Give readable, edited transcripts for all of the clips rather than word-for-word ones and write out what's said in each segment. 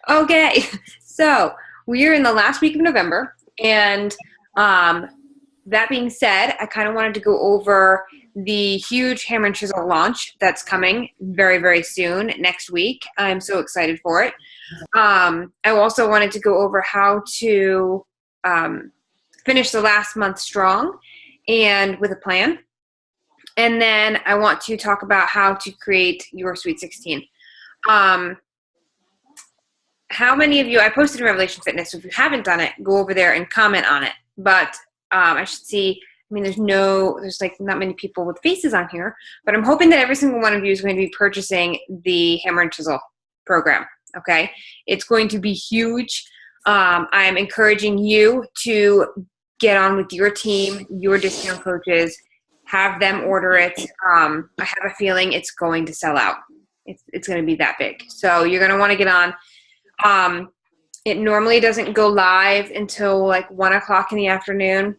Okay, so we are in the last week of November, and that being said, I kind of wanted to go over the huge Hammer and Chisel launch that's coming very, very soon next week. I'm so excited for it. I also wanted to go over how to finish the last month strong and with a plan. And then I want to talk about how to create your Sweet 16. How many of you, I posted in Revelation Fitness, so if you haven't done it, go over there and comment on it. But I should see, I mean, there's like not many people with faces on here, but I'm hoping that every single one of you is going to be purchasing the Hammer and Chisel program, okay? It's going to be huge. I'm encouraging you to get on with your team, your discount coaches, have them order it. I have a feeling it's going to sell out. It's going to be that big. So you're going to want to get on. It normally doesn't go live until like 1 o'clock in the afternoon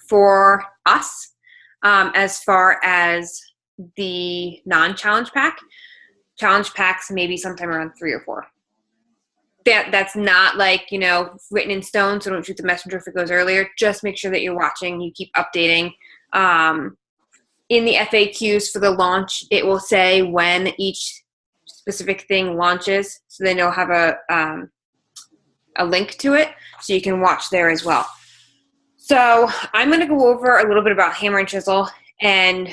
for us, as far as the non-challenge pack. Challenge packs maybe sometime around 3 or 4. That's not like, written in stone, so don't shoot the messenger if it goes earlier. Just make sure that you're watching, you keep updating. In the FAQs for the launch, it will say when each specific thing launches, so they know have a link to it, so you can watch there as well. So I'm going to go over a little bit about Hammer and Chisel, and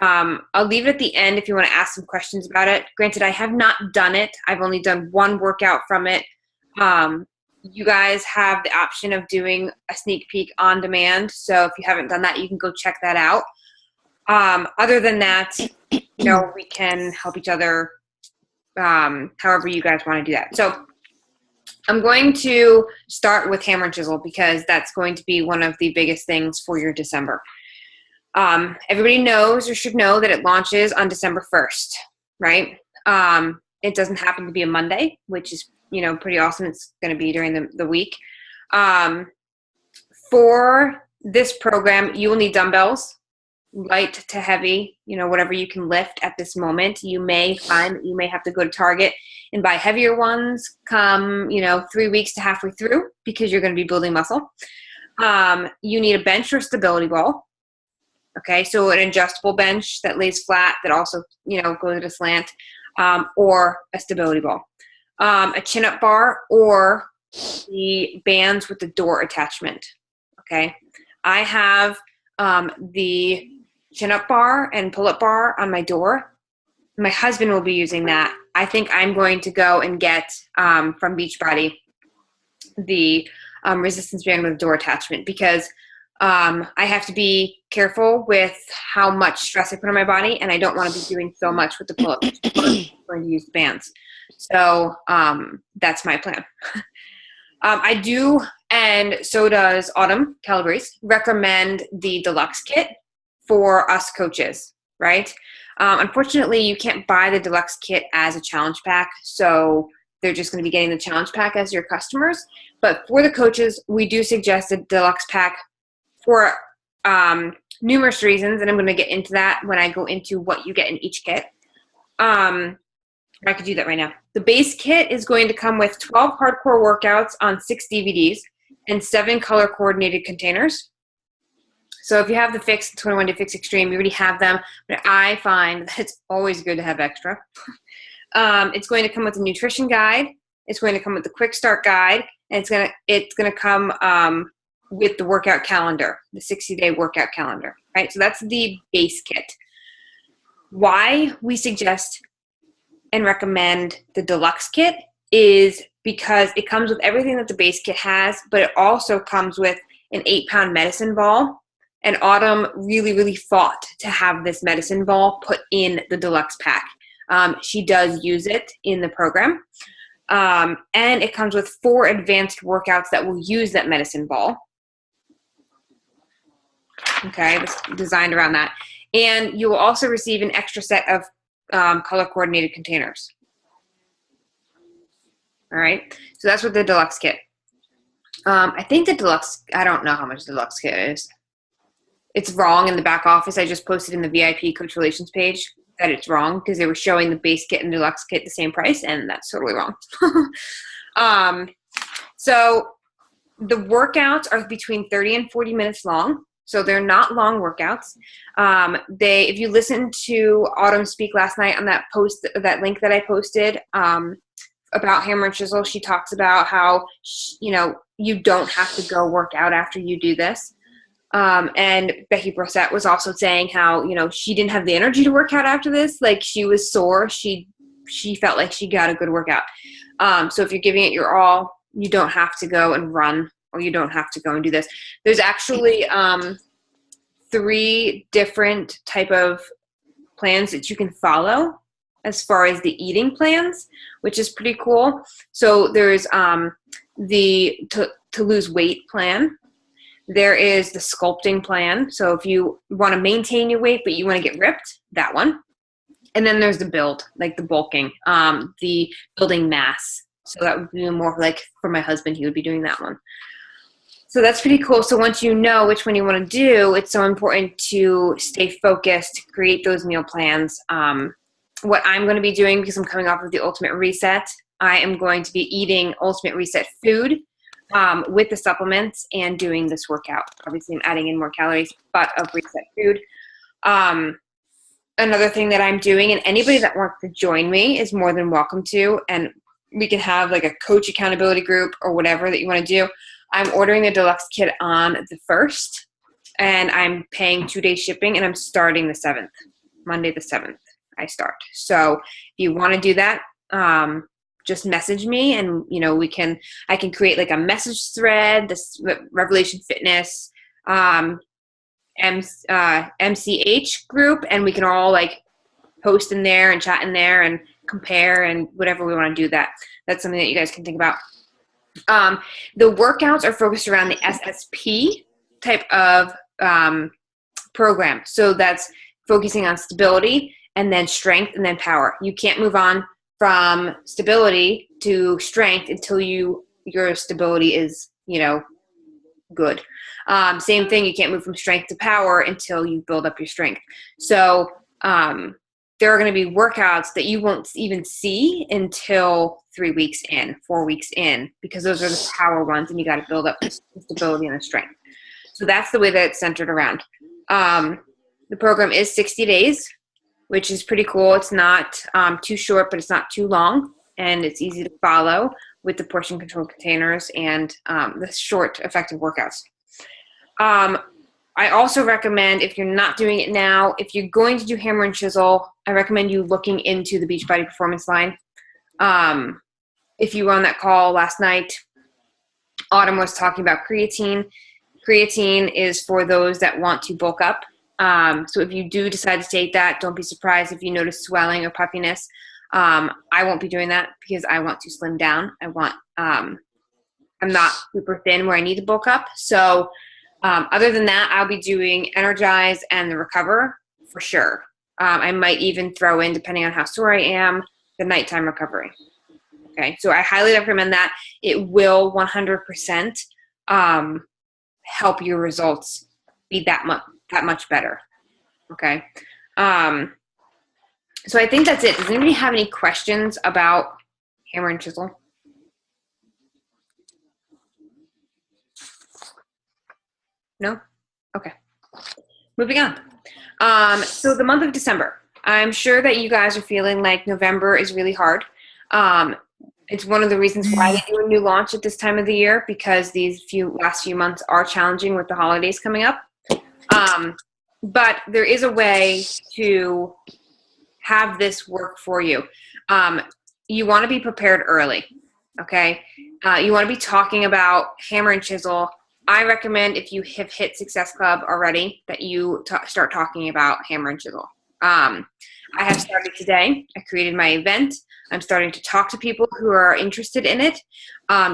I'll leave it at the end if you want to ask some questions about it. Granted, I have not done it. I've only done one workout from it. You guys have the option of doing a sneak peek on demand, so if you haven't done that, you can go check that out. Other than that, we can help each other however you guys want to do that. So I'm going to start with Hammer and Chisel because that's going to be one of the biggest things for your December. Everybody knows or should know that it launches on December 1st, right? It doesn't happen to be a Monday, which is, pretty awesome. It's going to be during the week. For this program, you will need dumbbells, light to heavy, whatever you can lift at this moment. You may find that you may have to go to Target and buy heavier ones come, 3 weeks to halfway through because you're going to be building muscle. You need a bench or stability ball. Okay, so an adjustable bench that lays flat that also, goes at a slant, or a stability ball. A chin-up bar or the bands with the door attachment. Okay, I have the chin-up bar and pull-up bar on my door. My husband will be using that. I think I'm going to go and get from Beachbody the resistance band with door attachment because I have to be careful with how much stress I put on my body, and I don't want to be doing so much with the pull-ups. I'm going to use the bands. So that's my plan. I do, and so does Autumn Calabrese, recommend the deluxe kit for us coaches, right? Unfortunately, you can't buy the deluxe kit as a challenge pack, so they're just going to be getting the challenge pack as your customers. But for the coaches, we do suggest a deluxe pack for numerous reasons, and I'm going to get into that when I go into what you get in each kit. I could do that right now. The base kit is going to come with 12 hardcore workouts on 6 DVDs and 7 color-coordinated containers. So if you have the Fix 21 Day Fix Extreme, you already have them, but I find that it's always good to have extra. It's going to come with a nutrition guide. It's going to come with the quick start guide, and it's going to come with the workout calendar, the 60-day workout calendar, right? So that's the base kit. Why we suggest and recommend the deluxe kit is because it comes with everything that the base kit has, but it also comes with an 8-pound medicine ball. And Autumn really, really fought to have this medicine ball put in the deluxe pack. She does use it in the program. And it comes with 4 advanced workouts that will use that medicine ball. Okay, it's designed around that. And you will also receive an extra set of color-coordinated containers. All right, so that's what the deluxe kit. I think the deluxe, I don't know how much the deluxe kit is. It's wrong in the back office. I just posted in the VIP Coach Relations page. that it's wrong because they were showing the base kit and deluxe kit the same price, and that's totally wrong. So the workouts are between 30 and 40 minutes long. So they're not long workouts. If you listen to Autumn speak last night on that post, that link that I posted about Hammer and Chisel, she talks about how, you don't have to go work out after you do this. And Becky Brissett was also saying how, she didn't have the energy to work out after this. Like, she was sore. She felt like she got a good workout. So if you're giving it your all, you don't have to go and run, or you don't have to go and do this. There's actually 3 different type of plans that you can follow as far as the eating plans, which is pretty cool. So there's the to lose weight plan. There is the sculpting plan. So if you want to maintain your weight, but you want to get ripped, that one. And then there's the build, like the bulking, the building mass. So that would be more like for my husband, he would be doing that one. So that's pretty cool. So once you know which one you want to do, it's so important to stay focused, create those meal plans. What I'm going to be doing, because I'm coming off of the Ultimate Reset, I am going to be eating Ultimate Reset food with the supplements and doing this workout. Obviously, I'm adding in more calories, but of Reset food. Another thing that I'm doing, and anybody that wants to join me is more than welcome to, and we can have like a coach accountability group or whatever that you want to do. I'm ordering the deluxe kit on the 1st, and I'm paying 2-day shipping, and I'm starting the 7th, Monday the 7th, I start. So if you want to do that, just message me, and I can create like a message thread, this Revelation Fitness MCH group, and we can all like post in there and chat in there and compare and whatever we want to do. That's something that you guys can think about. The workouts are focused around the SSP type of program. So that's focusing on stability and then strength and then power. You can't move on from stability to strength until your stability is, good. Same thing, you can't move from strength to power until you build up your strength. So there are going to be workouts that you won't even see until 3 weeks in, 4 weeks in, because those are the power ones, and you got to build up the stability and the strength. So that's the way that it's centered around. The program is 60 days, which is pretty cool. It's not too short, but it's not too long, and it's easy to follow with the portion control containers and the short, effective workouts. I also recommend, if you're not doing it now, if you're going to do Hammer and Chisel, I recommend you looking into the Beachbody Performance line. If you were on that call last night, Autumn was talking about creatine. Creatine is for those that want to bulk up. So if you do decide to take that, don't be surprised if you notice swelling or puffiness. I won't be doing that because I want to slim down. I'm not super thin where I need to bulk up. So other than that, I'll be doing Energize and the Recover for sure. I might even throw in, depending on how sore I am, the nighttime recovery. Okay, so I highly recommend that. It will 100% help your results be that much better. Okay, so I think that's it. Does anybody have any questions about Hammer and Chisel? No? Okay. Moving on. So the month of December, I'm sure that you guys are feeling like November is really hard. It's one of the reasons why we do a new launch at this time of the year, because these last few months are challenging with the holidays coming up. But there is a way to have this work for you. You want to be prepared early, okay? You want to be talking about Hammer and Chisel. I recommend, if you have hit Success Club already, that you start talking about Hammer and Chisel. I have started today. I created my event. I'm starting to talk to people who are interested in it,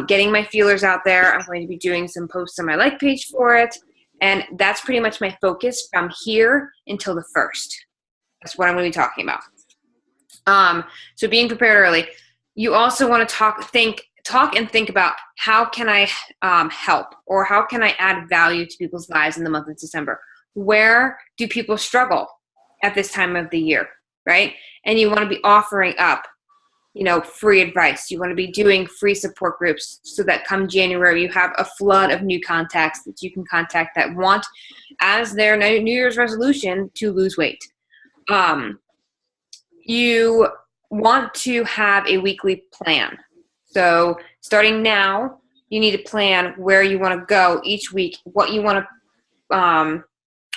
getting my feelers out there. I'm going to be doing some posts on my like page for it. And that's pretty much my focus from here until the 1st. That's what I'm going to be talking about. So being prepared early. You also want to talk and think about, how can I help, or how can I add value to people's lives in the month of December? Where do people struggle at this time of the year? right? And you want to be offering up, free advice. You want to be doing free support groups so that come January, you have a flood of new contacts that you can contact that want as their New Year's resolution to lose weight. You want to have a weekly plan. So starting now, you need to plan where you want to go each week, what you want to,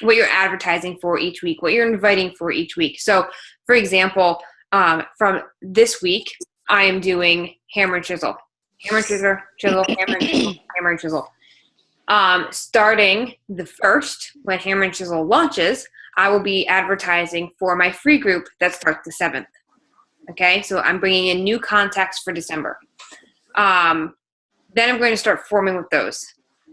what you're advertising for each week, what you're inviting for each week. So, for example, from this week, I am doing hammer and chisel. Hammer and chisel, chisel, hammer and chisel, hammer and chisel. Starting the 1st, when Hammer and Chisel launches, I will be advertising for my free group that starts the 7th. Okay, so I'm bringing in new contacts for December. Then I'm going to start forming with those.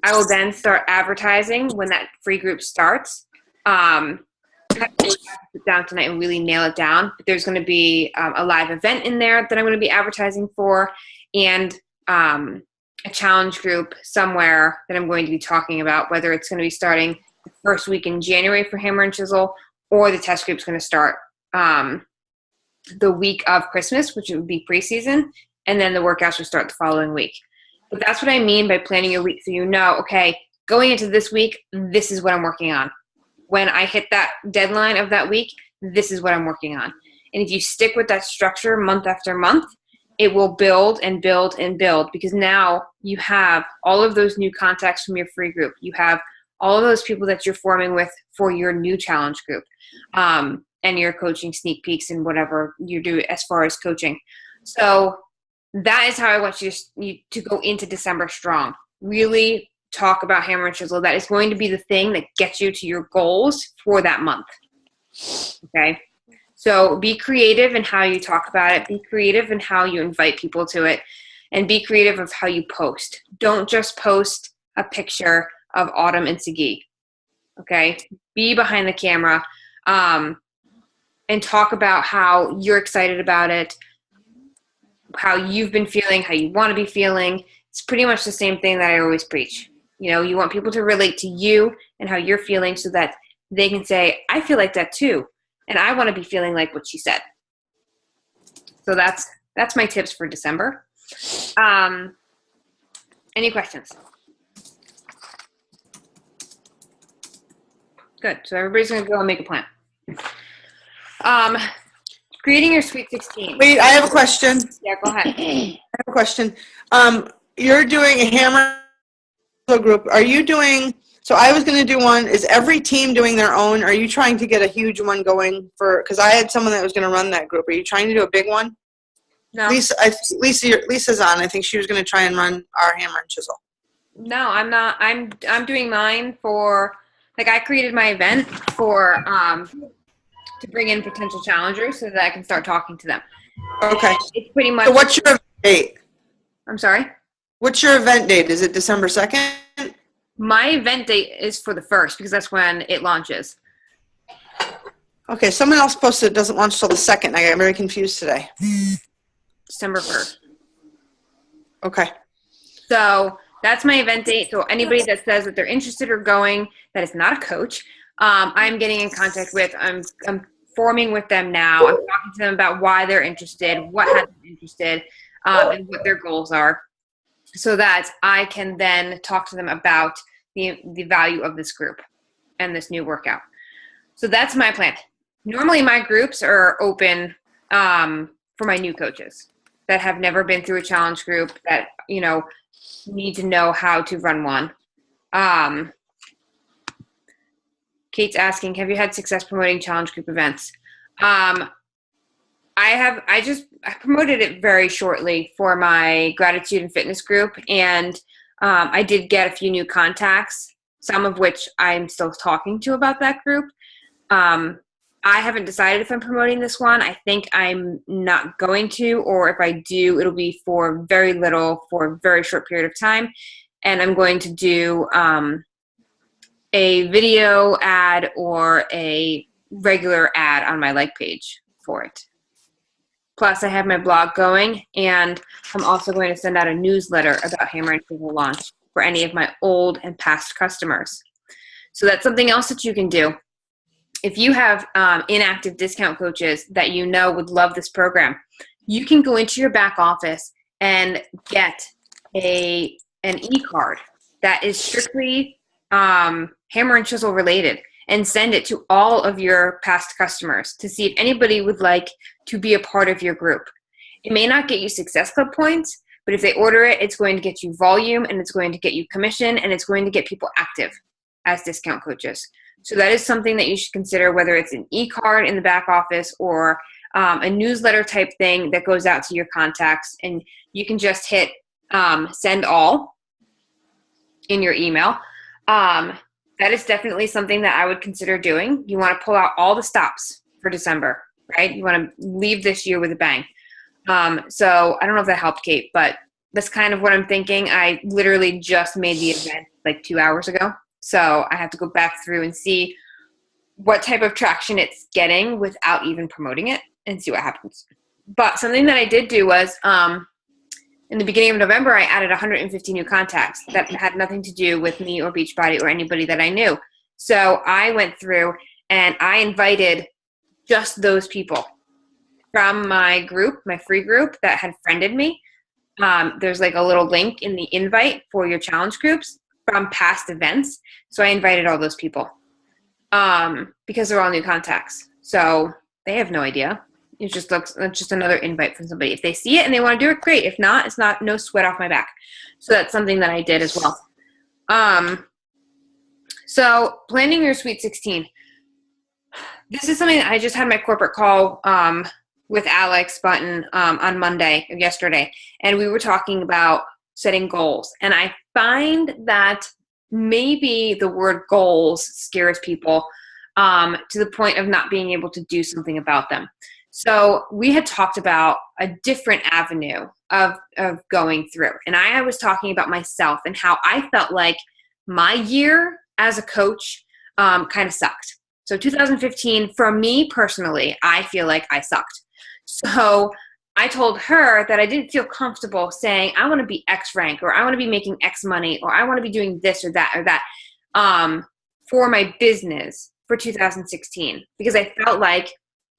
I will then start advertising when that free group starts. I have to sit down tonight and really nail it down. But there's going to be a live event in there that I'm going to be advertising for, and a challenge group somewhere that I'm going to be talking about, whether it's going to be starting the first week in January for Hammer and Chisel, or the test group's going to start the week of Christmas, which would be preseason, and then the workouts will start the following week. But that's what I mean by planning your week, so okay, going into this week, this is what I'm working on. When I hit that deadline of that week, this is what I'm working on. And if you stick with that structure month after month, it will build and build and build, because now you have all of those new contacts from your free group. You have all of those people that you're forming with for your new challenge group, and your coaching sneak peeks and whatever you do as far as coaching. So that is how I want you to go into December strong. Really talk about Hammer and Chisel. That is going to be the thing that gets you to your goals for that month. Okay? So be creative in how you talk about it. Be creative in how you invite people to it. And be creative of how you post. Don't just post a picture of Autumn and Sagi. Okay? Be behind the camera and talk about how you're excited about it, how you've been feeling, how you want to be feeling. It's pretty much the same thing that I always preach. You want people to relate to you and how you're feeling so that they can say, I feel like that too. And I want to be feeling like what she said. So that's my tips for December. Any questions? Good. So everybody's going to go and make a plan. Creating your Sweet 16. Wait, I have a question. Yeah, go ahead. I have a question. You're doing a hammer group. Are you doing, so I was going to do one, is every team doing their own? Are you trying to get a huge one going because I had someone that was going to run that group. Are you trying to do a big one? No. Lisa's on. I think she was going to try and run our Hammer and Chisel. No, I'm not. I'm doing mine for, I created my event for, to bring in potential challengers so that I can start talking to them. Okay. It's pretty much. So what's your date? I'm sorry? What's your event date? Is it December 2nd? My event date is for the 1st because that's when it launches. Okay, someone else posted it doesn't launch till the 2nd. I got very confused today. December 1st. Okay. So that's my event date. So anybody that says that they're interested or going, that is not a coach, I'm getting in contact with. I'm forming with them now. I'm talking to them about why they're interested, what has them interested, and what their goals are, so that I can then talk to them about the value of this group and this new workout. So that's my plan. Normally my groups are open for my new coaches that have never been through a challenge group, that, need to know how to run one. Kate's asking, have you had success promoting challenge group events? I promoted it very shortly for my gratitude and fitness group, and I did get a few new contacts, some of which I'm still talking to about that group. I haven't decided if I'm promoting this one. I think I'm not going to, or if I do, it'll be for very little, for a very short period of time, and I'm going to do a video ad or a regular ad on my like page for it. Plus, I have my blog going, and I'm also going to send out a newsletter about Hammer and Chisel launch for any of my old and past customers. So that's something else that you can do. if you have inactive discount coaches that you know would love this program, you can go into your back office and get an e-card that is strictly hammer and chisel related, and send it to all of your past customers to see if anybody would like to be a part of your group. It may not get you Success Club points, but if they order it, it's going to get you volume, and it's going to get you commission, and it's going to get people active as discount coaches. So that is something that you should consider, whether it's an e-card in the back office or a newsletter type thing that goes out to your contacts, and you can just hit send all in your email. That is definitely something that I would consider doing. You want to pull out all the stops for December, right? You want to leave this year with a bang. So I don't know if that helped, Kate, but that's kind of what I'm thinking. I literally just made the event like 2 hours ago. So I have to go back through and see what type of traction it's getting without even promoting it and see what happens. But something that I did do was in the beginning of November, I added 150 new contacts that had nothing to do with me or Beachbody or anybody that I knew. So I went through and I invited just those people from my group, my free group that had friended me. There's like a little link in the invite for your challenge groups from past events. So I invited all those people because they're all new contacts. So they have no idea. It just looks, it's just another invite from somebody. If they see it and they want to do it, great. If not, it's not, no sweat off my back. So that's something that I did as well. So planning your Sweet 16. This is something that I just had my corporate call with Alex Button on Monday or yesterday. And we were talking about setting goals. And I find that maybe the word goals scares people to the point of not being able to do something about them. So we had talked about a different avenue of going through. And I was talking about myself and how I felt like my year as a coach kind of sucked. So 2015, for me personally, I feel like I sucked. So I told her that I didn't feel comfortable saying, I want to be X rank, or I want to be making X money, or I want to be doing this or that for my business for 2016, because I felt like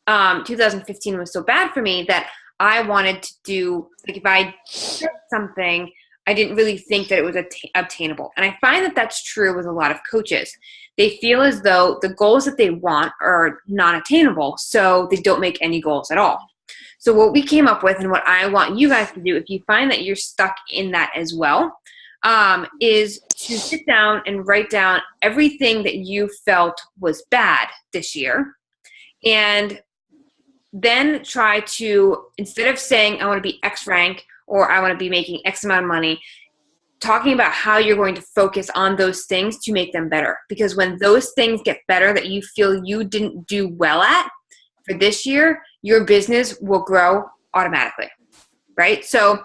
2015 was so bad for me that I wanted to do, like, if I did something, I didn't really think that it was obtainable. And I find that that's true with a lot of coaches. They feel as though the goals that they want are not attainable, so they don't make any goals at all. So what we came up with, and what I want you guys to do, if you find that you're stuck in that as well, is to sit down and write down everything that you felt was bad this year, and then try to, instead of saying I want to be X rank or I want to be making X amount of money, talking about how you're going to focus on those things to make them better. Because when those things get better that you feel you didn't do well at for this year, your business will grow automatically, right? So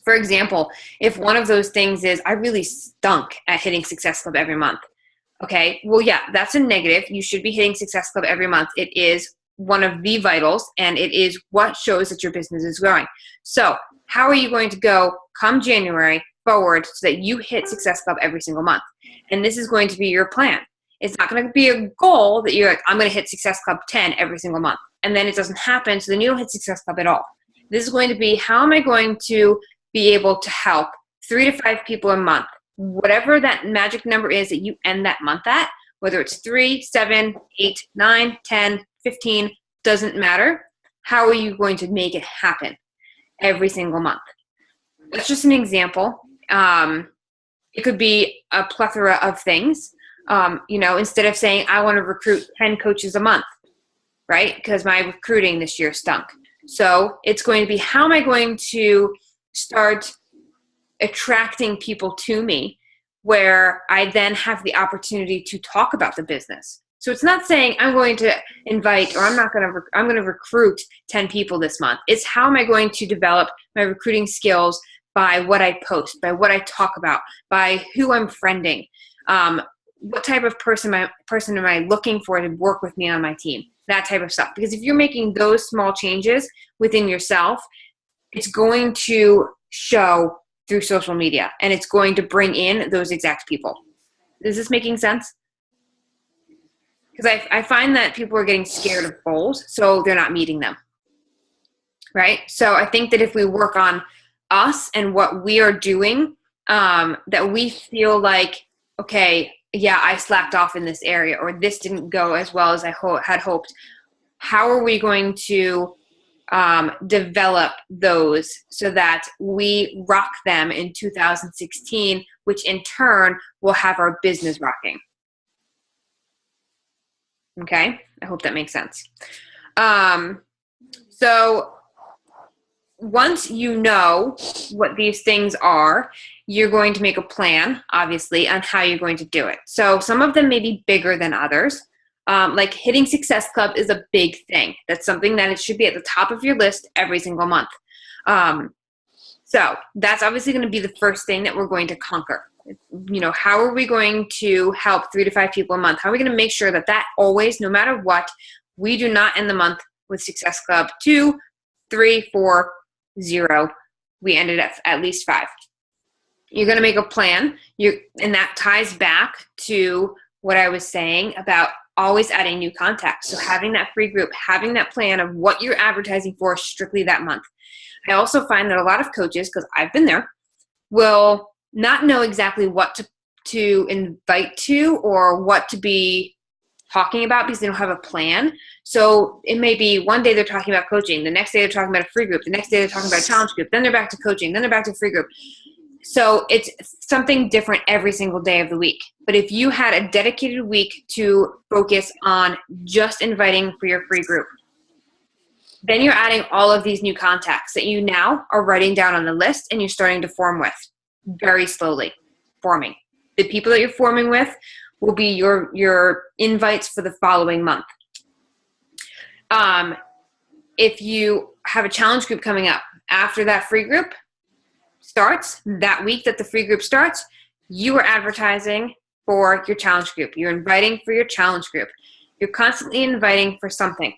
for example, if one of those things is I really stunk at hitting Success Club every month. Okay, well, yeah, that's a negative. You should be hitting Success Club every month. It is one of the vitals, and it is what shows that your business is growing. So how are you going to go come January forward so that you hit Success Club every single month? And this is going to be your plan. It's not going to be a goal that you're like, I'm going to hit Success Club 10 every single month. And then it doesn't happen, so then you don't hit Success Club at all. This is going to be, how am I going to be able to help 3 to 5 people a month? Whatever that magic number is that you end that month at, whether it's 3, 7, 8, 9, 10, 15, doesn't matter. How are you going to make it happen every single month? That's just an example. It could be a plethora of things. Instead of saying I want to recruit 10 coaches a month, right? Because my recruiting this year stunk. So it's going to be, how am I going to start attracting people to me where I then have the opportunity to talk about the business? So it's not saying I'm going to invite, or I'm going to recruit 10 people this month. It's how am I going to develop my recruiting skills by what I post, by what I talk about, by who I'm friending. What type of person am I looking for to work with me on my team? That type of stuff. Because if you're making those small changes within yourself, it's going to show through social media, and it's going to bring in those exact people. Is this making sense? because I find that people are getting scared of goals, so they're not meeting them, right? So I think that if we work on us and what we are doing, that we feel like, okay, yeah, I slacked off in this area, or this didn't go as well as I had hoped. How are we going to develop those so that we rock them in 2016, which in turn will have our business rocking? Okay, I hope that makes sense. So once you know what these things are, you're going to make a plan, obviously, on how you're going to do it. So some of them may be bigger than others. Like hitting Success Club is a big thing. That's something that it should be at the top of your list every single month. So that's obviously going to be the first thing that we're going to conquer. You know, how are we going to help 3 to 5 people a month? How are we going to make sure that that always, no matter what, we do not end the month with Success Club 2, 3, 4, 0. We ended at least 5. You're going to make a plan, and that ties back to what I was saying about always adding new contacts. So having that free group, having that plan of what you're advertising for strictly that month. I also find that a lot of coaches, because I've been there, will not know exactly what to invite to or what to be talking about because they don't have a plan. So it may be one day they're talking about coaching, the next day they're talking about a free group, the next day they're talking about a challenge group, then they're back to coaching, then they're back to free group. So it's something different every single day of the week. But if you had a dedicated week to focus on just inviting for your free group, then you're adding all of these new contacts that you now are writing down on the list and you're starting to form with very slowly forming. The people that you're forming with will be your invites for the following month. If you have a challenge group coming up after that free group starts, that week that the free group starts, you are advertising for your challenge group. You're inviting for your challenge group. You're constantly inviting for something.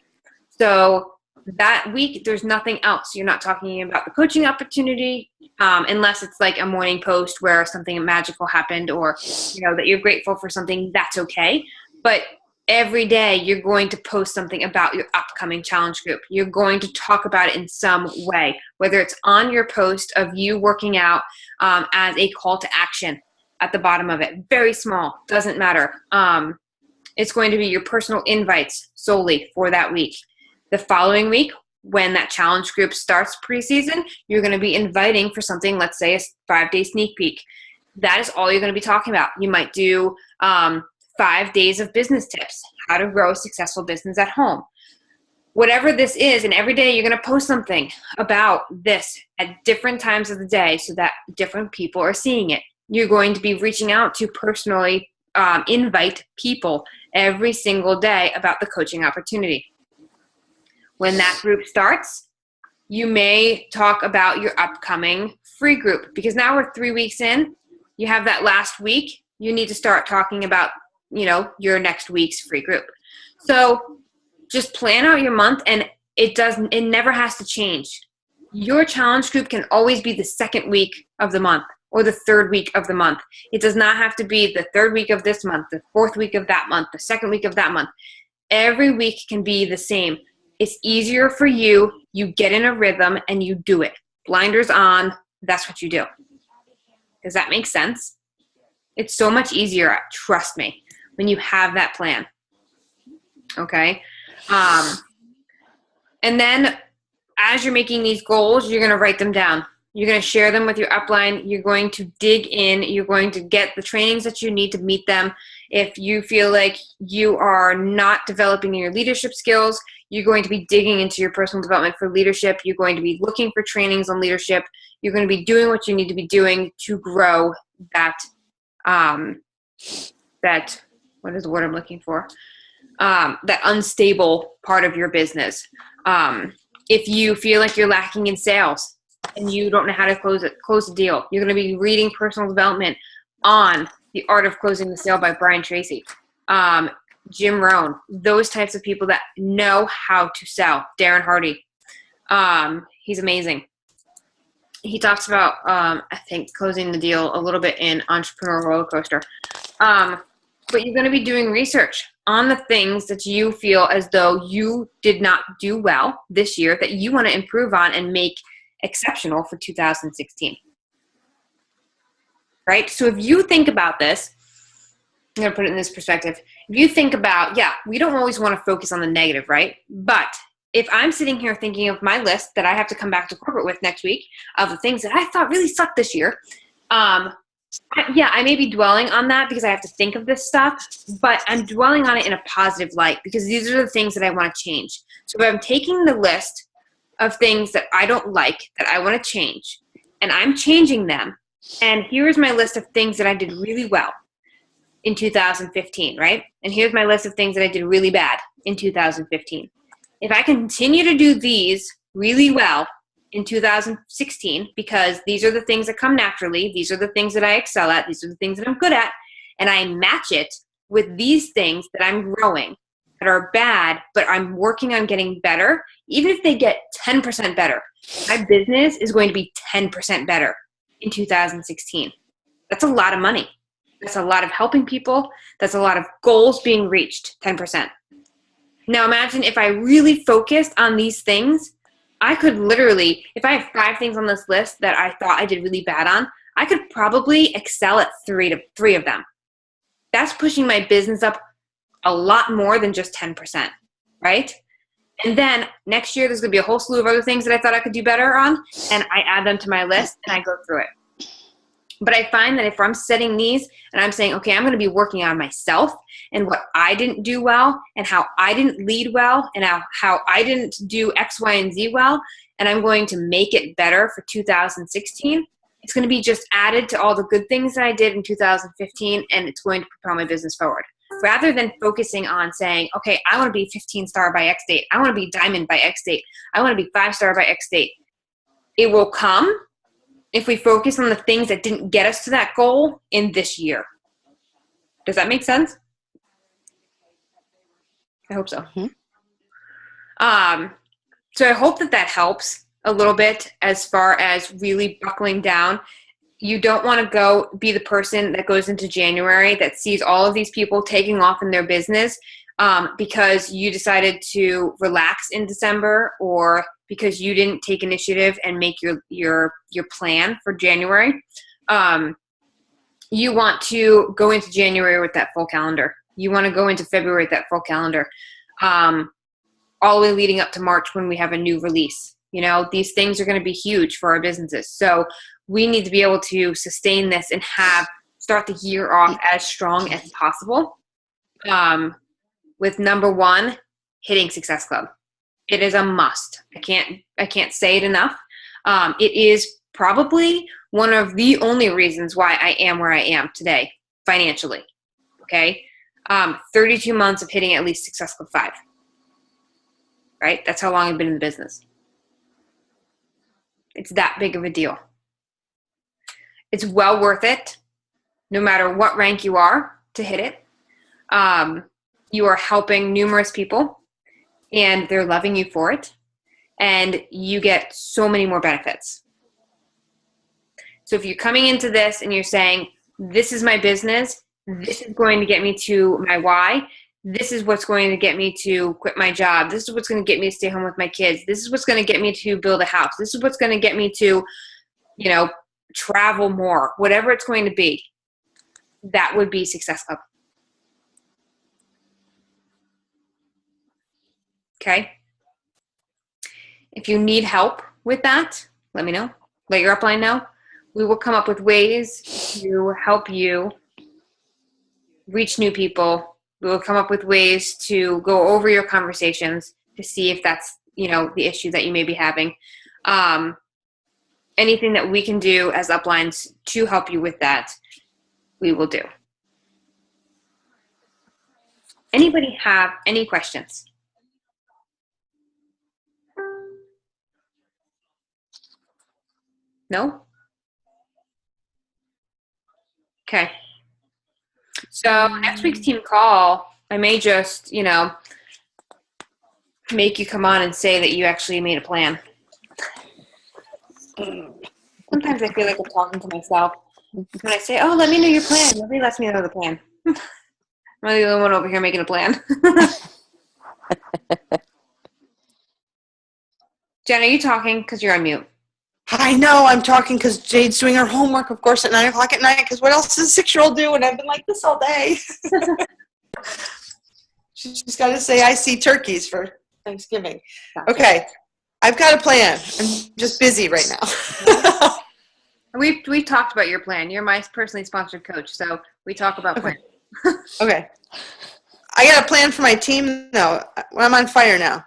So that week, there's nothing else. You're not talking about the coaching opportunity, unless it's like a morning post where something magical happened, or that you're grateful for something. That's okay. But every day, you're going to post something about your upcoming challenge group. You're going to talk about it in some way, whether it's on your post of you working out as a call to action at the bottom of it. Very small, doesn't matter. It's going to be your personal invites solely for that week. The following week, when that challenge group starts preseason, you're going to be inviting for something, let's say a 5-day sneak peek. That is all you're going to be talking about. You might do 5 days of business tips, how to grow a successful business at home. Whatever this is, and every day you're going to post something about this at different times of the day so that different people are seeing it. You're going to be reaching out to personally invite people every single day about the coaching opportunity. When that group starts, you may talk about your upcoming free group, because now we're 3 weeks in. You have that last week. You need to start talking about, your next week's free group. So just plan out your month, and it never has to change. Your challenge group can always be the second week of the month or the third week of the month. It does not have to be the third week of this month, the fourth week of that month, the second week of that month. Every week can be the same. It's easier for you. You get in a rhythm and you do it. Blinders on, that's what you do. Does that make sense? It's so much easier, trust me, when you have that plan. Okay? And then as you're making these goals, you're going to write them down. You're going to share them with your upline. You're going to dig in. You're going to get the trainings that you need to meet them. If you feel like you are not developing your leadership skills, you're going to be digging into your personal development for leadership. You're going to be looking for trainings on leadership. You're going to be doing what you need to be doing to grow that, what is the word I'm looking for? That unstable part of your business. If you feel like you're lacking in sales and you don't know how to close a deal, you're going to be reading personal development on The Art of Closing the Sale by Brian Tracy. Jim Rohn, those types of people that know how to sell. Darren Hardy, he's amazing. He talks about, I think, closing the deal a little bit in Entrepreneur Roller Coaster. But you're going to be doing research. on the things that you feel as though you did not do well this year that you want to improve on and make exceptional for 2016. Right? So if you think about this, I'm going to put it in this perspective. If you think about, we don't always want to focus on the negative, right? But if I'm sitting here thinking of my list that I have to come back to corporate with next week of the things that I thought really sucked this year, I may be dwelling on that because I have to think of this stuff, but I'm dwelling on it in a positive light because these are the things that I want to change. So if I'm taking the list of things that I don't like, that I want to change, and I'm changing them, and here's my list of things that I did really well in 2015, right? And here's my list of things that I did really bad in 2015. If I continue to do these really well in 2016, because these are the things that come naturally, these are the things that I excel at, these are the things that I'm good at, and I match it with these things that I'm growing, that are bad, but I'm working on getting better, even if they get 10% better, my business is going to be 10% better in 2016. That's a lot of money. That's a lot of helping people. That's a lot of goals being reached, 10%. Now imagine if I really focused on these things, I could literally, if I have 5 things on this list that I thought I did really bad on, I could probably excel at three of them. That's pushing my business up a lot more than just 10%, right? And then next year, there's going to be a whole slew of other things that I thought I could do better on, and I add them to my list and I go through it. But I find that if I'm setting these and I'm saying, okay, I'm going to be working on myself and what I didn't do well and how I didn't lead well and how I didn't do X, Y, and Z well, and I'm going to make it better for 2016, it's going to be just added to all the good things that I did in 2015, and it's going to propel my business forward. Rather than focusing on saying, okay, I want to be 15-star by X date. I want to be diamond by X date. I want to be 5-star by X date. It will come if we focus on the things that didn't get us to that goal in this year. Does that make sense? I hope so. So I hope that helps a little bit as far as really buckling down. You don't want to go be the person that goes into January that sees all of these people taking off in their business because you decided to relax in December, or because you didn't take initiative and make your plan for January. You want to go into January with that full calendar. You want to go into February with that full calendar. All the way leading up to March when we have a new release. You know, these things are going to be huge for our businesses. So we need to be able to sustain this and start the year off as strong as possible. With number 1, hitting Success Club. It is a must. I can't say it enough. It is probably one of the only reasons why I am where I am today financially. Okay. 32 months of hitting at least Success Club 5. Right? That's how long I've been in the business. It's that big of a deal. It's well worth it, no matter what rank you are, to hit it. You are helping numerous people, and they're loving you for it, and you get so many more benefits. So if you're coming into this and you're saying, this is my business, this is going to get me to my why, this is what's going to get me to quit my job, this is what's going to get me to stay home with my kids, this is what's going to get me to build a house, this is what's going to get me to, travel more, whatever it's going to be, that would be Success Club. Okay? If you need help with that, let me know. Let your upline know. We will come up with ways to help you reach new people. We will come up with ways to go over your conversations to see if that's, the issue that you may be having. Anything that we can do as uplines to help you with that, we will do. Anybody have any questions? No? Okay. So next week's team call, I may just, make you come on and say that you actually made a plan. Sometimes I feel like I'm talking to myself. When I say, oh, let me know your plan, nobody lets me know the plan. I'm the only one over here making a plan. Jen, are you talking? Because you're on mute. I know I'm talking because Jade's doing her homework, of course, at 9 o'clock at night, because what else does a 6-year-old do? And I've been like this all day. She's got to say, I see turkeys for Thanksgiving. Okay. I've got a plan. I'm just busy right now. We've talked about your plan. You're my personally sponsored coach, so we talk about plans. Okay. I got a plan for my team, though. I'm on fire now.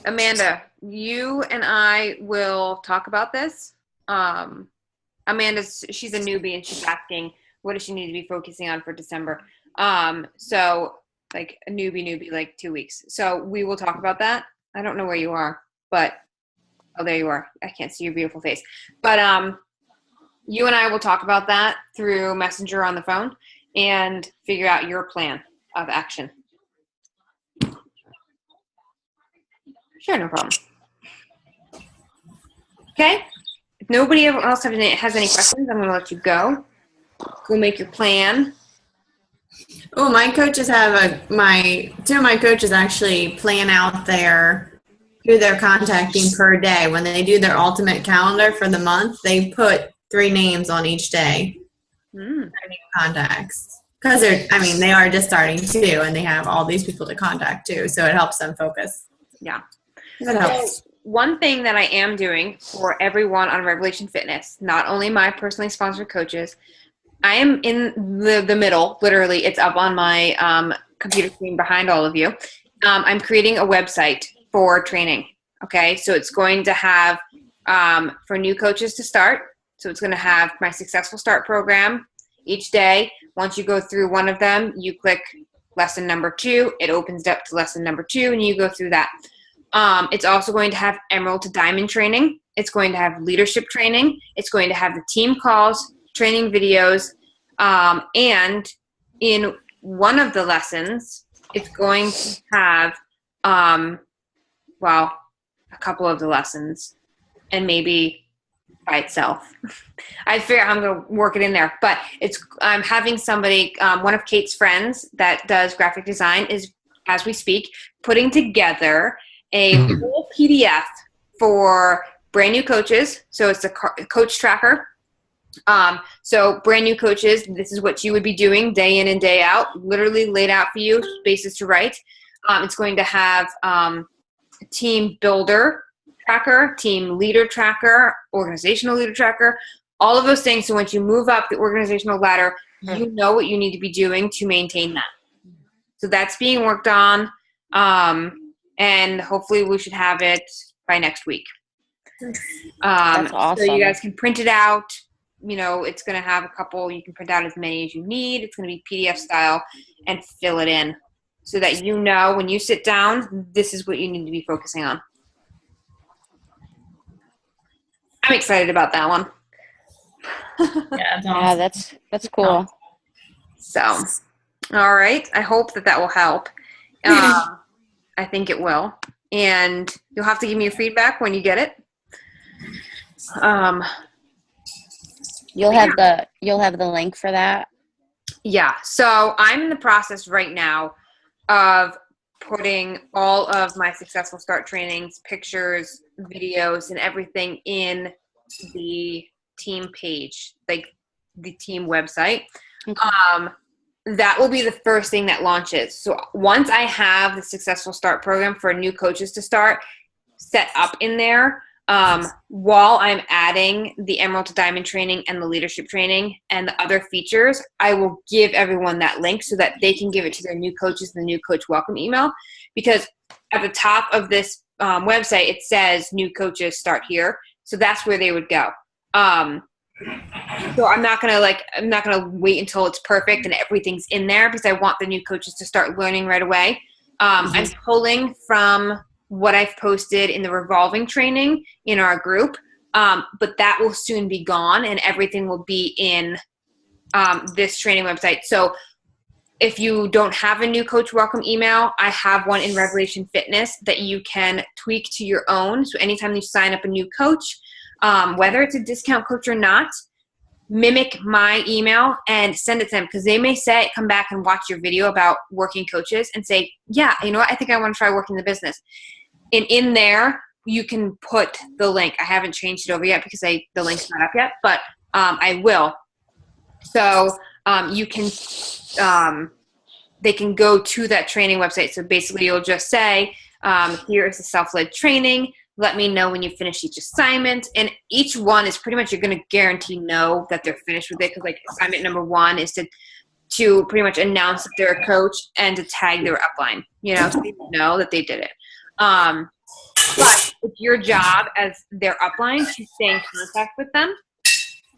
Amanda, you and I will talk about this. She's a newbie and she's asking, what does she need to be focusing on for December? So like a newbie, like 2 weeks. So we will talk about that. I don't know where you are, but, oh, there you are. I can't see your beautiful face. But you and I will talk about that through Messenger on the phone and figure out your plan of action. Sure, no problem. Okay. If nobody else has any questions, I'm going to let you go. Go make your plan. Oh, my coaches have two of my coaches actually plan out who they're contacting per day. When they do their ultimate calendar for the month, they put 3 names on each day. Contacts. Because they are just starting too, and they have all these people to contact too, so it helps them focus. Yeah. It helps. So one thing that I am doing for everyone on Revelation Fitness, not only my personally sponsored coaches, I am in the middle, literally, it's up on my computer screen behind all of you. I'm creating a website for training, okay? So it's going to have, for new coaches to start, so it's going to have my Successful Start program each day. Once you go through one of them, you click lesson number 2, it opens up to lesson number 2, and you go through that. It's also going to have Emerald to Diamond training. It's going to have leadership training. It's going to have the team calls, training videos, and in one of the lessons, it's going to have, a couple of the lessons, and maybe by itself. I figure I'm going to work it in there, but I'm having somebody, one of Kate's friends that does graphic design is, as we speak, putting together a whole PDF for brand new coaches. So it's a coach tracker. So brand new coaches, this is what you would be doing day in and day out, literally laid out for you, spaces to write. It's going to have a team builder tracker, team leader tracker, organizational leader tracker, all of those things. So once you move up the organizational ladder, you know what you need to be doing to maintain that. So that's being worked on. And hopefully we should have it by next week. That's awesome. So you guys can print it out. It's going to have a couple, you can print out as many as you need. It's going to be PDF style and fill it in so that when you sit down, this is what you need to be focusing on. I'm excited about that one. Yeah, awesome. That's cool. So, all right. I hope that will help. I think it will. And you'll have to give me your feedback when you get it. You'll have the link for that. Yeah. So I'm in the process right now of putting all of my Successful Start trainings, pictures, videos, and everything in the team page, like the team website. Okay. That will be the first thing that launches. So once I have the Successful Start program for new coaches to start set up in there, while I'm adding the Emerald to Diamond training and the leadership training and the other features, I will give everyone that link so that they can give it to their new coaches, the new coach welcome email. Because at the top of this website, it says new coaches start here. So that's where they would go. So I'm not gonna wait until it's perfect and everything's in there because I want the new coaches to start learning right away. I'm pulling from what I've posted in the revolving training in our group, but that will soon be gone and everything will be in this training website. So if you don't have a new coach welcome email, I have one in Revelation Fitness that you can tweak to your own. So anytime you sign up a new coach, whether it's a discount coach or not, mimic my email and send it to them, because they may say, come back and watch your video about working coaches and say, yeah, you know what, I think I want to try working the business. And in there, you can put the link. I haven't changed it over yet because the link's not up yet, but I will. So you can, they can go to that training website. So basically you'll just say, here is the self-led training. Let me know when you finish each assignment. And each one is pretty much, you're going to guarantee know that they're finished with it. Because like assignment number 1 is to pretty much announce that they're a coach and to tag their upline, you know, so people know that they did it. But it's your job as their upline to stay in contact with them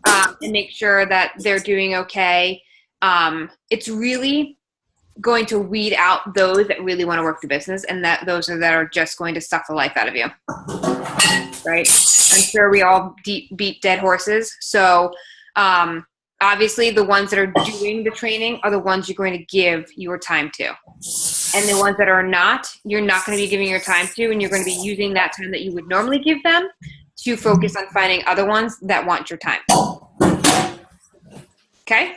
and make sure that they're doing okay. It's really going to weed out those that really want to work the business, and that those that are just going to suck the life out of you. Right? I'm sure we all beat dead horses. So obviously the ones that are doing the training are the ones you're going to give your time to. And the ones that are not, you're not going to be giving your time to, and you're going to be using that time that you would normally give them to focus on finding other ones that want your time. Okay?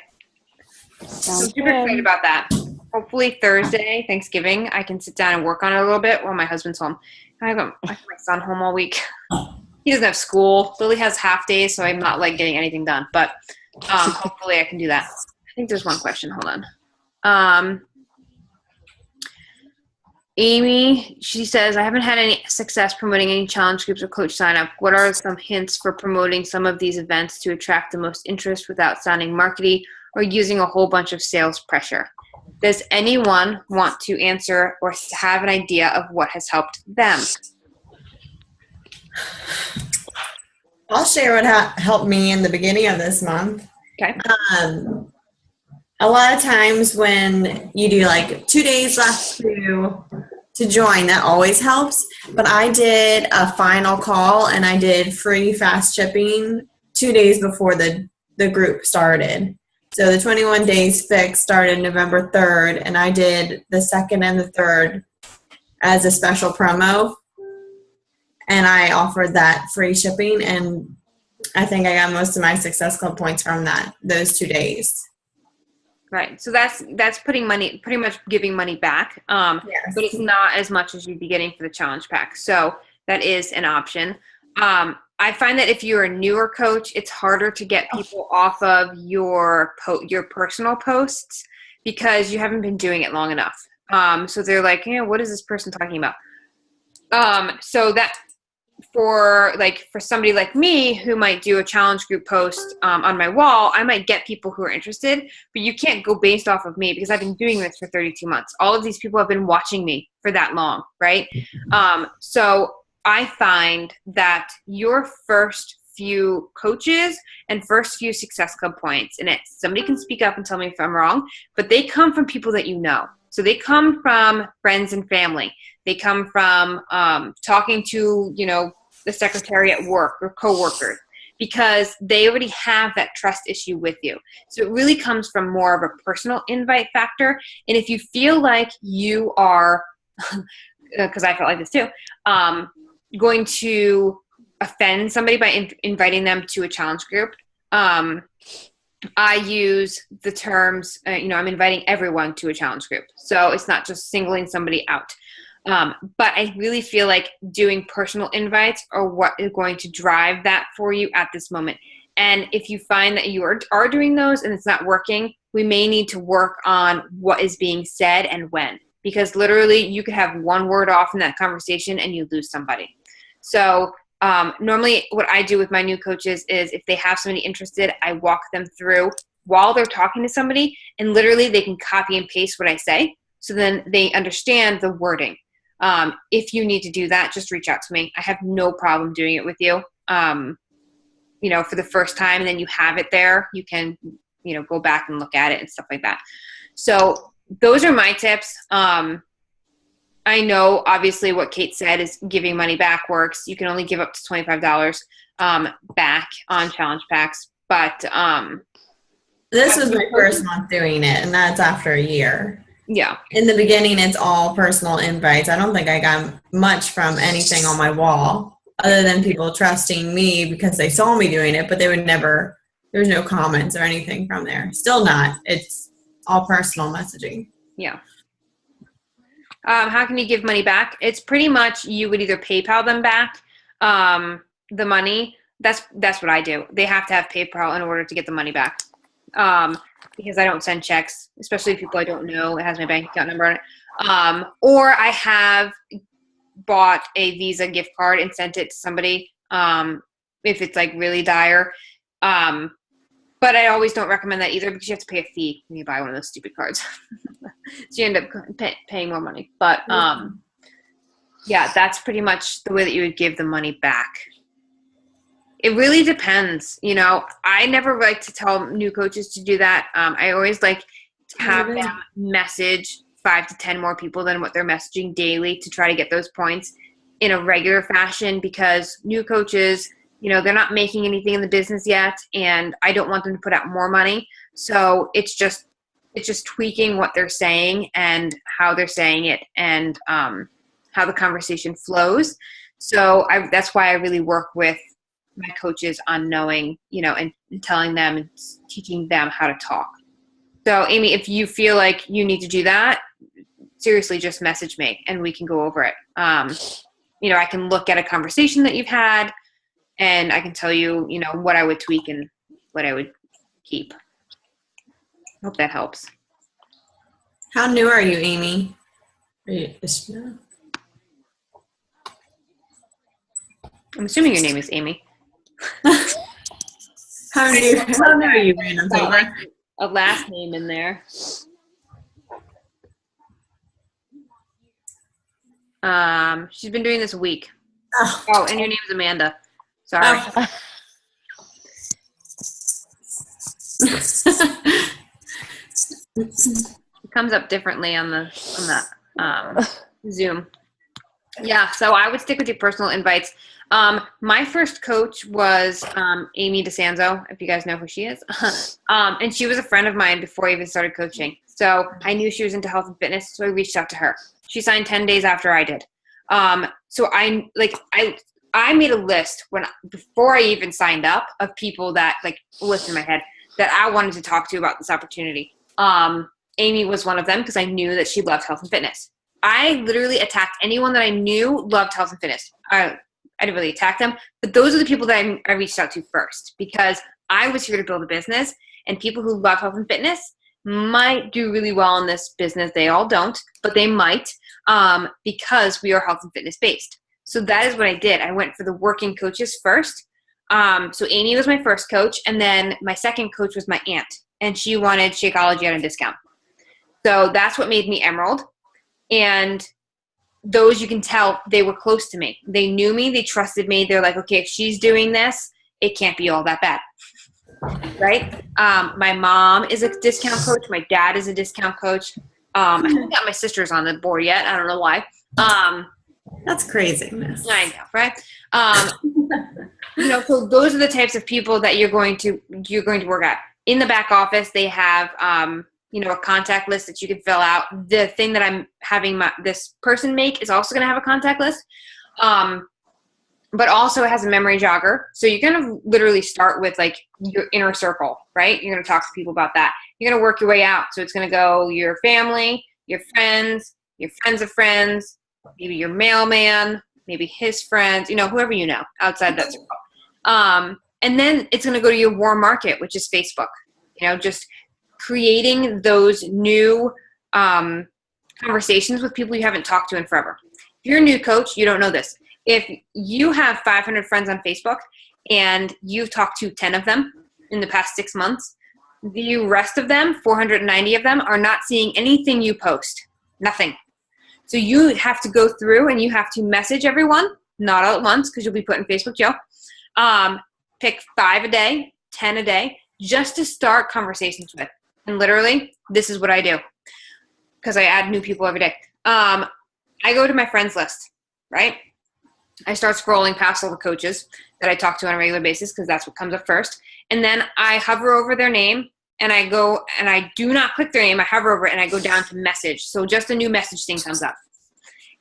So I'm super excited about that. Hopefully Thursday, Thanksgiving, I can sit down and work on it a little bit while my husband's home. I have my son home all week. He doesn't have school. Lily has half days, so I'm not like getting anything done. But hopefully I can do that. I think there's one question. Hold on. Amy, she says, I haven't had any success promoting any challenge groups or coach sign up. What are some hints for promoting some of these events to attract the most interest without sounding markety or using a whole bunch of sales pressure? Does anyone want to answer or have an idea of what has helped them? I'll share what helped me in the beginning of this month. Okay. A lot of times when you do like 2 days left to join, that always helps. But I did a final call and I did free fast shipping 2 days before the group started. So the 21 days fixed started November 3rd, and I did the 2nd and the 3rd as a special promo. And I offered that free shipping, and I think I got most of my Success Club points from those 2 days. Right. So that's putting money, pretty much giving money back. Yes. But it's not as much as you'd be getting for the challenge pack. So that is an option. I find that if you're a newer coach, it's harder to get people off of your personal posts because you haven't been doing it long enough. So they're like, what is this person talking about? So that for somebody like me who might do a challenge group post on my wall, I might get people who are interested, but you can't go based off of me because I've been doing this for 32 months. All of these people have been watching me for that long, right? So I find that your first few coaches and first few Success Club points, and somebody can speak up and tell me if I'm wrong, but they come from people that you know. So they come from friends and family. They come from talking to, the secretary at work or coworkers, because they already have that trust issue with you. So it really comes from more of a personal invite factor. And if you feel like you are, because I felt like this too, going to offend somebody by inviting them to a challenge group, I use the terms, I'm inviting everyone to a challenge group. So it's not just singling somebody out. But I really feel like doing personal invites are what is going to drive that for you at this moment. And if you find that you are doing those and it's not working, we may need to work on what is being said and when. Because literally you could have one word off in that conversation and you lose somebody. So normally what I do with my new coaches is if they have somebody interested, I walk them through while they're talking to somebody, and literally they can copy and paste what I say. So then they understand the wording. If you need to do that, just reach out to me. I have no problem doing it with you. For the first time, and then you have it there, you can, go back and look at it and stuff like that. So those are my tips. I know obviously what Kate said is giving money back works. You can only give up to $25 back on challenge packs, but This was my first month doing it, and that's after a year. Yeah. In the beginning, it's all personal invites. I don't think I got much from anything on my wall other than people trusting me because they saw me doing it, but they would never, there's no comments or anything from there. Still not. It's all personal messaging. Yeah. How can you give money back? It's pretty much you would either PayPal them back the money. That's what I do. They have to have PayPal in order to get the money back. Because I don't send checks, especially people I don't know. It has my bank account number on it. Or I have bought a Visa gift card and sent it to somebody if it's like really dire. But I always don't recommend that either because you have to pay a fee when you buy one of those stupid cards. So you end up paying more money. But yeah, that's pretty much the way that you would give the money back. It really depends. You know, I never like to tell new coaches to do that. I always like to have them message 5 to 10 more people than what they're messaging daily to try to get those points in a regular fashion because new coaches, you know, they're not making anything in the business yet, and I don't want them to put out more money. So it's just tweaking what they're saying and how they're saying it and how the conversation flows. So that's why I really work with my coaches on knowing, you know, and telling them and teaching them how to talk. So Amy, if you feel like you need to do that, seriously, just message me and we can go over it. You know, I can look at a conversation that you've had and I can tell you, you know, what I would tweak and what I would keep. Hope that helps. How new are you, Amy? I'm assuming your name is Amy. How new are you, random paper? A last name in there. She's been doing this a week. Oh, and your name is Amanda. Sorry. Oh. It comes up differently on the Zoom. Yeah, so I would stick with your personal invites. My first coach was Amy DeSanzo, if you guys know who she is. And she was a friend of mine before I even started coaching. So I knew she was into health and fitness, so I reached out to her. She signed 10 days after I did. So I made a list before I even signed up of people that, like, a list in my head that I wanted to talk to about this opportunity. Amy was one of them because I knew that she loved health and fitness. I literally attacked anyone that I knew loved health and fitness. I didn't really attack them, but those are the people that I reached out to first because I was here to build a business, and people who love health and fitness might do really well in this business. They all don't, but they might because we are health and fitness based. So that is what I did. I went for the working coaches first. So Amy was my first coach, and then my second coach was my aunt, and she wanted Shakeology at a discount. So that's what made me Emerald. And those, you can tell, they were close to me. They knew me. They trusted me. They're like, okay, if she's doing this, it can't be all that bad. Right? My mom is a discount coach. My dad is a discount coach. I haven't got my sisters on the board yet. I don't know why. That's craziness. I know, right? You know, so those are the types of people that you're going to work at. In the back office, they have you know, a contact list that you can fill out. The thing that I'm having this person make is also going to have a contact list, but also it has a memory jogger. So you're going to literally start with like your inner circle, right? You're going to talk to people about that. You're going to work your way out. So it's going to go your family, your friends of friends, maybe your mailman, maybe his friends, you know, whoever you know outside that circle. And then it's going to go to your warm market, which is Facebook. You know, just creating those new conversations with people you haven't talked to in forever. If you're a new coach, you don't know this. If you have 500 friends on Facebook and you've talked to 10 of them in the past 6 months, the rest of them, 490 of them, are not seeing anything you post. Nothing. So you have to go through and you have to message everyone, not all at once because you'll be put in Facebook jail. Pick 5 a day, 10 a day, just to start conversations with. And literally, this is what I do because I add new people every day. I go to my friends list, right? I start scrolling past all the coaches that I talk to on a regular basis because that's what comes up first. And then I hover over their name and I go and I do not click their name. I hover over it and I go down to message. So just a new message thing comes up.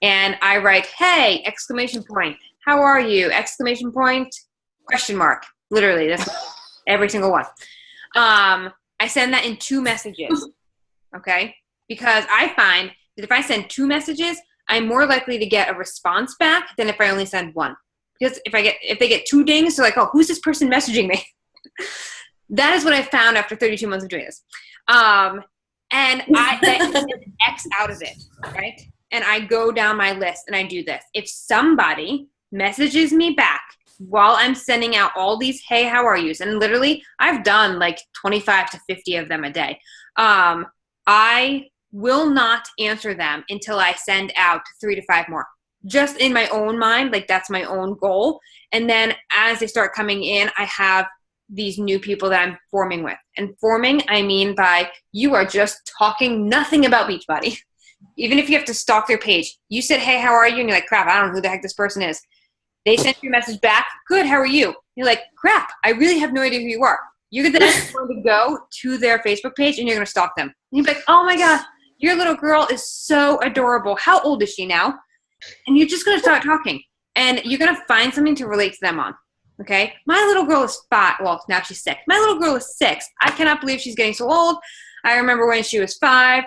And I write, hey, exclamation point. How are you? Exclamation point, question mark. Literally, that's every single one. I send that in 2 messages, okay? Because I find that if I send 2 messages, I'm more likely to get a response back than if I only send 1. Because if they get 2 dings, they're like, oh, who's this person messaging me? That is what I found after 32 months of doing this. And I then X out of it, right? And I go down my list and I do this. If somebody messages me back while I'm sending out all these, hey, how are yous? And literally, I've done like 25 to 50 of them a day. I will not answer them until I send out 3 to 5 more. Just in my own mind, like that's my own goal. And then as they start coming in, I have these new people that I'm forming with. And forming, I mean by you are just talking nothing about Beachbody. Even if you have to stalk their page. You said, hey, how are you? And you're like, crap, I don't know who the heck this person is. They sent you a message back, good, how are you? You're like, crap, I really have no idea who you are. You're then going to go to their Facebook page and you're going to stalk them. And you're like, oh my God, your little girl is so adorable. How old is she now? And you're just going to start talking. And you're going to find something to relate to them on. Okay? My little girl is 5. Well, now she's 6. My little girl is 6. I cannot believe she's getting so old. I remember when she was 5.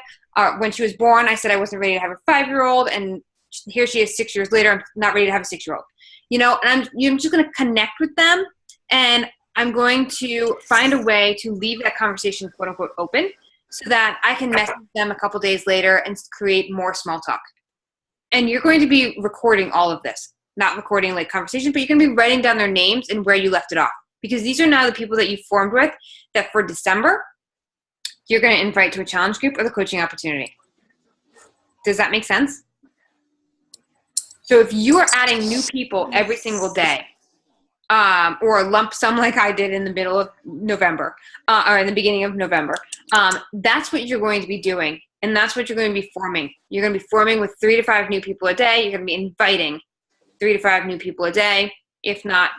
When she was born, I said I wasn't ready to have a 5-year-old, and here she is 6 years later. I'm not ready to have a 6-year-old. You know, and I'm just going to connect with them, and I'm going to find a way to leave that conversation, quote unquote, open, so that I can message them a couple days later and create more small talk. And you're going to be recording all of this, not recording like conversations, but you're going to be writing down their names and where you left it off, because these are now the people that you formed with that for December you're going to invite to a challenge group or the coaching opportunity. Does that make sense? So if you are adding new people every single day, or a lump sum like I did in the middle of November, or in the beginning of November, that's what you're going to be doing. And that's what you're going to be forming. You're going to be forming with 3 to 5 new people a day. You're going to be inviting 3 to 5 new people a day. If not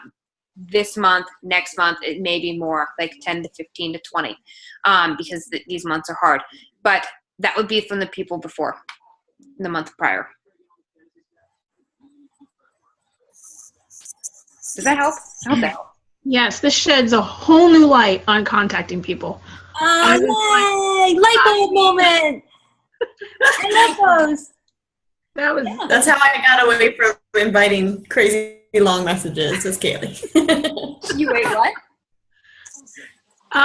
this month, next month, it may be more, like 10 to 15 to 20, because these months are hard. But that would be from the people before, the month prior. Does that help? I hope that helps. Yes, this sheds a whole new light on contacting people. Oh, yay! Light bulb moment! I love those. That's how I got away from inviting crazy long messages, was Kaylee. You wait, what?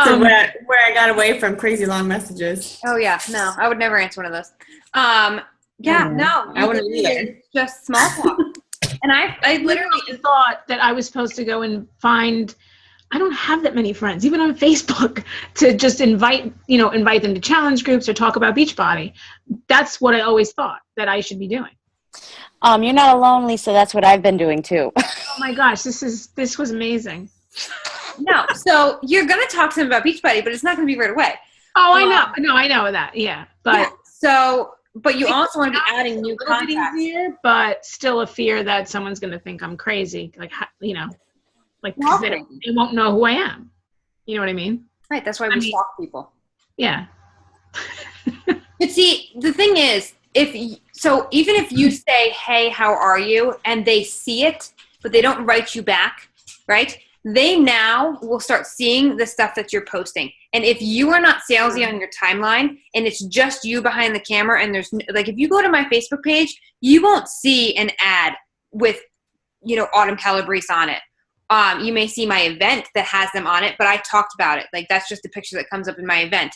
So where I got away from crazy long messages. Oh yeah, no, I would never answer one of those. No, I wouldn't either. Just small talk. And I literally thought that I was supposed to go and find, I don't have that many friends, even on Facebook, to just invite them to challenge groups or talk about Beachbody. That's what I always thought that I should be doing. You're not alone, Lisa. That's what I've been doing too. Oh my gosh, this was amazing. No, so you're gonna talk to them about Beachbody, but it's not gonna be right away. Oh, I know. No, I know that. Yeah, but yeah, so. But you also want to be adding new contacts. Easier, but still a fear that someone's going to think I'm crazy. Like, they won't know who I am. You know what I mean? Right. That's why we stalk people. Yeah. But see, the thing is, even if you say, hey, how are you? And they see it, but they don't write you back, right? They now will start seeing the stuff that you're posting. And if you are not salesy on your timeline and it's just you behind the camera, and there's like, if you go to my Facebook page, you won't see an ad with, Autumn Calabrese on it. You may see my event that has them on it, but I talked about it. Like, that's just a picture that comes up in my event.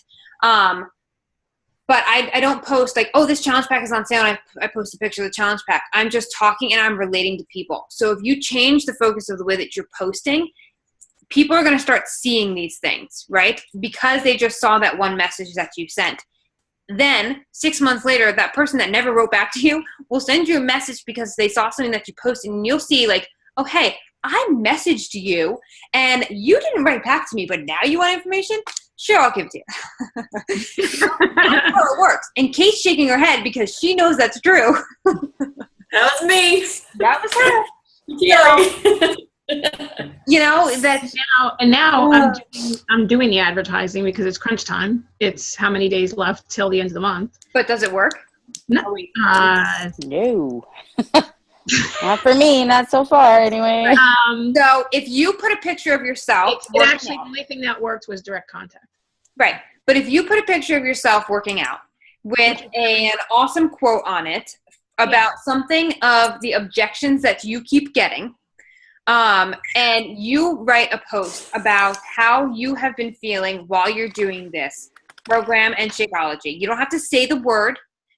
But I don't post like, oh, this challenge pack is on sale, and I post a picture of the challenge pack. I'm just talking and I'm relating to people. So if you change the focus of the way that you're posting, people are going to start seeing these things, right? Because they just saw that one message that you sent. Then 6 months later, that person that never wrote back to you will send you a message because they saw something that you posted, and you'll see like, oh, hey, I messaged you and you didn't write back to me, but now you want information? Sure, I'll give it to you. That's how it works. And Kate's shaking her head because she knows that's true. That was me. That was her. You know, that's Now I'm doing the advertising because it's crunch time. It's how many days left till the end of the month. but does it work? No. No. Not for me, not so far anyway. So if you put a picture of yourself, It actually, the only thing that worked was direct contact. right? But if you put a picture of yourself working out with an awesome quote on it about something of the objections that you keep getting, and you write a post about how you have been feeling while you're doing this program and Shakeology. You don't have to say the word.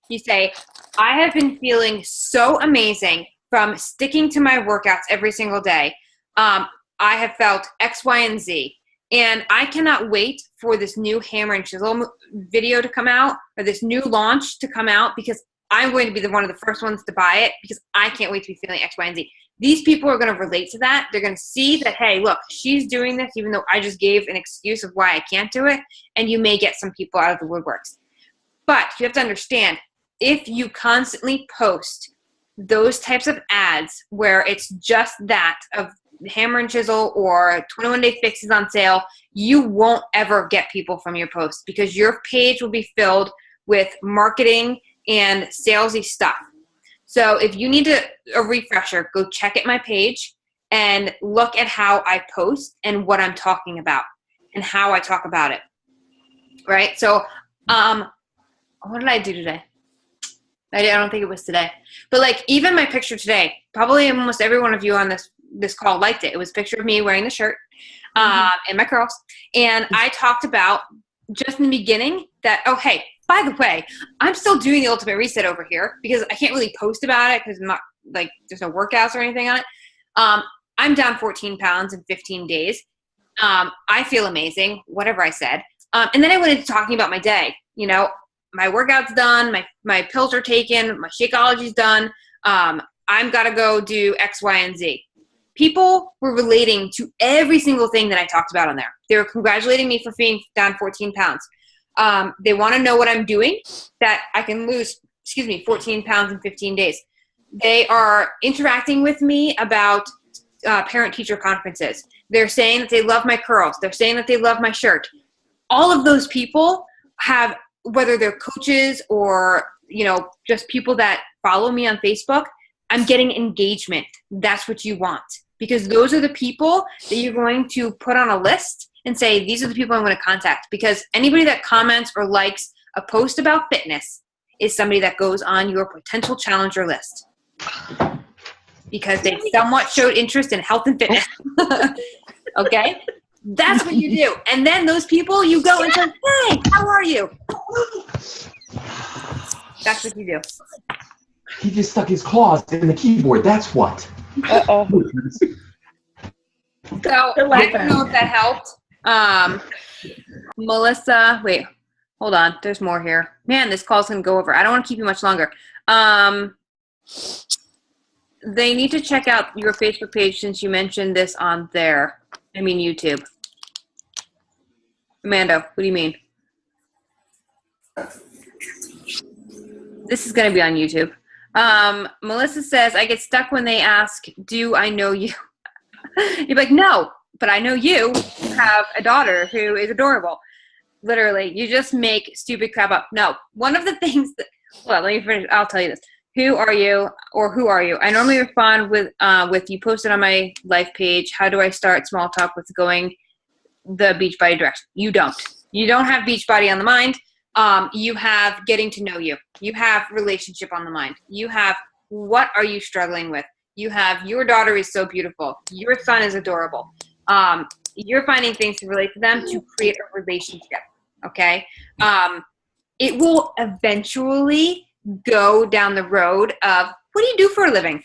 You say, I have been feeling so amazing from sticking to my workouts every single day. I have felt X, Y, and Z. And I cannot wait for this new Hammer and Chisel video to come out, or this new launch to come out, because I'm going to be one of the first ones to buy it, because I can't wait to be feeling X, Y, and Z. These people are going to relate to that. They're going to see that, hey, look, she's doing this even though I just gave an excuse of why I can't do it, and you may get some people out of the woodworks. But you have to understand, if you constantly post those types of ads where it's just that of Hammer and Chisel or 21-day fixes on sale, you won't ever get people from your posts, because your page will be filled with marketing and salesy stuff. So if you need a refresher, go check at my page and look at how I post and what I'm talking about and how I talk about it. Right? So what did I do today? I don't think it was today. But like even my picture today, probably almost every one of you on this call liked it. It was a picture of me wearing the shirt and my curls. And I talked about just in the beginning that, oh, hey, by the way, I'm still doing the Ultimate Reset over here because I can't really post about it because I'm not like there's no workouts or anything on it. I'm down 14 pounds in 15 days. I feel amazing, whatever I said. And then I went into talking about my day. You know, my workout's done, my pills are taken, my Shakeology's done. I'm got to go do X, Y, and Z. People were relating to every single thing that I talked about on there. They were congratulating me for being down 14 pounds. They want to know what I'm doing, that I can lose, 14 pounds in 15 days. They are interacting with me about parent-teacher conferences. They're saying that they love my curls. They're saying that they love my shirt. All of those people have, whether they're coaches or, you know, just people that follow me on Facebook, I'm getting engagement. That's what you want, because those are the people that you're going to put on a list and say, these are the people I'm going to contact, because anybody that comments or likes a post about fitness is somebody that goes on your potential challenger list because they somewhat showed interest in health and fitness. Okay? That's what you do. And then those people, you go and say, hey, how are you? That's what you do. He just stuck his claws in the keyboard. That's what. Uh-oh. So I don't know if that helped. Melissa, wait, hold on. There's more here. Man, this call's going to go over. I don't want to keep you much longer. They need to check out your Facebook page since you mentioned this on there. I mean, YouTube. Amanda, what do you mean? This is going to be on YouTube. Melissa says, I get stuck when they ask, do I know you? You're like, no, but I know you have a daughter who is adorable. Literally, you just make stupid crap up. No, one of the things that, well, let me finish. I'll tell you this. Who are you, or who are you? I normally respond with you posted on my life page. How do I start small talk with going the Beachbody direction? You don't. You don't have Beachbody on the mind. You have getting to know you. You have relationship on the mind. You have what are you struggling with? You have your daughter is so beautiful. Your son is adorable. You're finding things to relate to them to create a relationship. Okay. It will eventually go down the road of, what do you do for a living?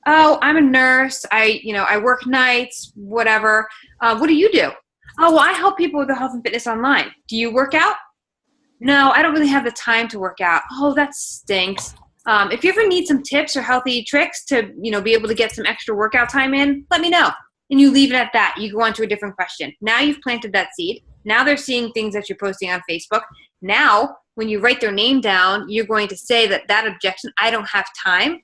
Oh, I'm a nurse. I work nights, whatever. What do you do? Oh, well, I help people with their health and fitness online. Do you work out? No, I don't really have the time to work out. Oh, that stinks. If you ever need some tips or healthy tricks to, be able to get some extra workout time in, let me know. And you leave it at that. You go on to a different question. Now you've planted that seed. Now they're seeing things that you're posting on Facebook. Now, when you write their name down, you're going to say that objection, I don't have time,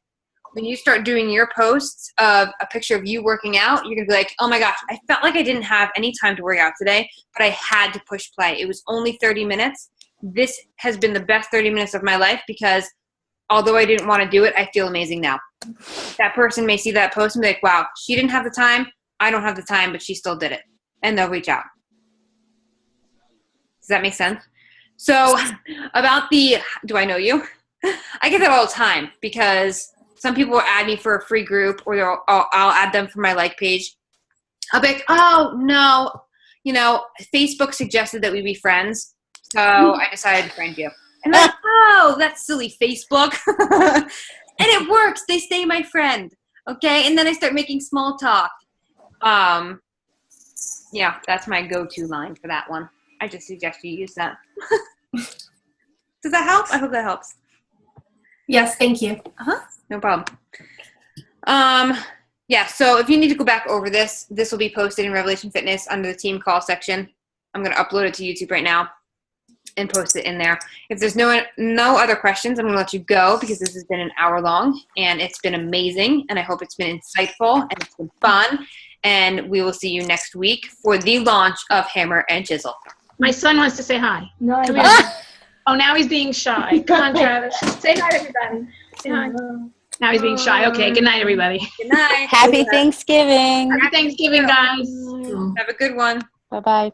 when you start doing your posts of a picture of you working out, you're going to be like, oh my gosh, I felt like I didn't have any time to work out today, but I had to push play. It was only 30 minutes. This has been the best 30 minutes of my life because although I didn't want to do it, I feel amazing now. That person may see that post and be like, wow, she didn't have the time. I don't have the time, but she still did it. And they'll reach out. Does that make sense? So about the, do I know you? I get that all the time because some people will add me for a free group or I'll add them for my like page. I'll be like, oh, no, Facebook suggested that we be friends. So I decided to friend you. And I'm like, oh, that's silly Facebook. And it works. They stay my friend. Okay. And then I start making small talk. Yeah, that's my go-to line for that one. I just suggest you use that. Does that help? I hope that helps. Yes, thank you. No problem. Yeah, so if you need to go back over this will be posted in Revelation Fitness under the team call section. I'm going to upload it to YouTube right now and post it in there. If there's no other questions, I'm going to let you go because this has been an hour long and it's been amazing and I hope it's been insightful and it's been fun. And we will see you next week for the launch of Hammer and Chisel. My son wants to say hi. No, Come here. Oh, now he's being shy. Come on, Travis. Say hi to everybody. Say hi. Now he's being shy. Okay, good night, everybody. Good night. Happy Thanksgiving. Happy Thanksgiving, guys. Have a good one. Bye-bye.